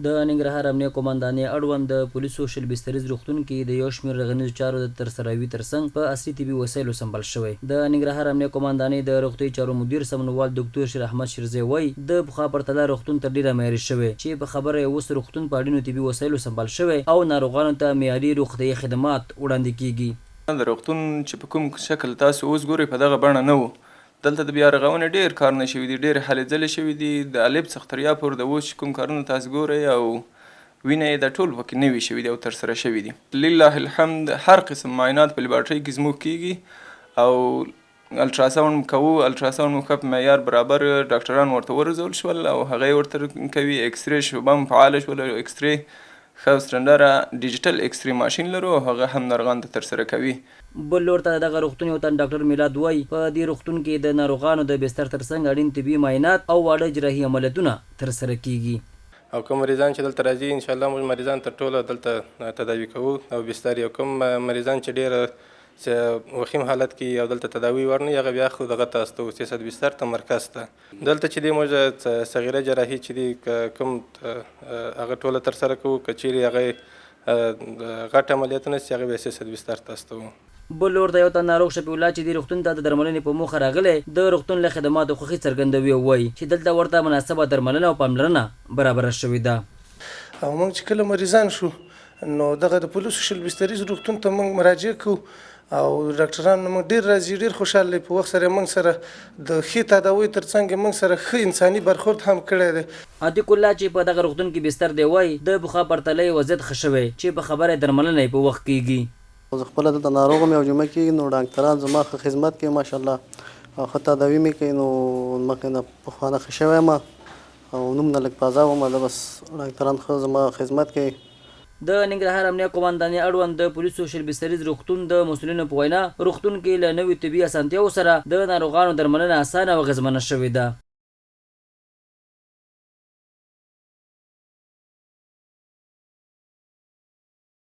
د ننګرهار امنیه قومندانۍ اړوند د پولیسو شل بستریز روغتون کې د یو شمېر رغنیزو چارو د ترسروي ترڅنګ په عصري طبي وسایلو سمبال شوی. د ننګرهار امنیه قومندانۍ د روغتیايي چارو مدیر سمونوال ډاکټر شیر احمد شیرزی وایي د پخوا پرتله روغتون تر ډیره معیاري شوی چې په خبره یې اوس روغتون په اړینو طبي وسایلو سمبال شوی او ناروغانو ته معیاري روغتیايي خدمات وړاندې کیږي. د روغتون چې په کوم شکل تاسو اوس ګورئ په دغه بڼه نه و. دلته د بیا رغونې ډېر کارونه شوي دي، ډېرې هلې ځلې شوي دي. د الف څخه تر یا پورې د اوس چې کوم کارونه تاسو ګورئ او وینئ د ټول پکې نوي شوي دي او ترسره شوي دي. لله الحمد هر قسم معاینات په لبارټرۍ کې زموږ کېږي او الټراساونډ کوو. الټراساونډ مو ښه په معیار برابر ډاکټران ورته ورزول شول او هغه یې ورته کوي. اکسرې شعبه هم فعاله شول. اکسرې ښه سټنډرډه ډیجیټل اکسرې ماشین لرو او هغه هم ناروغانو ته ترسره کوي. بل لور ته دغه روغتون یو تن ډاکټر میلاد وایي په دې روغتون کې د ناروغانو د بستر ترڅنګ اړین طبي معاینات او واړه جراحي عملیاتونه ترسره کیږي. او کوم مریضان چې دلته راځي ان شاء الله موږ مریضان تر ټوله دلته تداوي کوو او بستر یو کوم مریضان چې ډېر وخیم حالت کې او دلته تداوي ورنه هغه بیا خو دغه ته استو بستر ته مرکز ته دلته چې دی موږ صغیره جراحي چې دی کوم هغه ټوله ترسره کوو. کچېرې هغه غټ عملیاتونه چې هغه بیا بستر ته استو. بل لور ته یو تن ناروغ شفیع الله چې د روغتون ته د درملنې په موخه راغلی د روغتون له خدماتو خوښي څرګندوي او وایي چې دلته ورته مناسبه درملنه او پاملرنه برابره شوې ده. او موږ چې کله مریضان شو نو دغه د پولیسو شل بستریز روغتون ته موږ مراجعه کوو او ډاکټران موږ ډېر راځي، ډېر خوشحاله دي. په وخت سره موږ سره د ښې تداوي ترڅنګ موږ سره ښه انساني برخورد هم کړی دی. عتیق الله چې په دغه روغتون کې بستر دی وایي د پخوا پرتله یې وضعیت ښه شوی چې په خبره درملنه یې په وخت کیږي. زه خپل دلته ناروغ یم او جمعه کې نو ډاکټران زما ښه خدمت کوي ماشاءالله او ښه تداوي مې کوي. نو مخکې نه پخوانه ښه شوی یم او نوم نه لږ تازه وم. دا بس ډاکټران ښه زما خدمت کوي. د ننګرهار امنیه قومندانۍ اړوند د پولیسو شل بستریز روغتون د مسؤلینو په وینا روغتون کې له نوي طبي اسانتیاوو سره د ناروغانو درملنه اسانه او اغېزمنه شوې ده.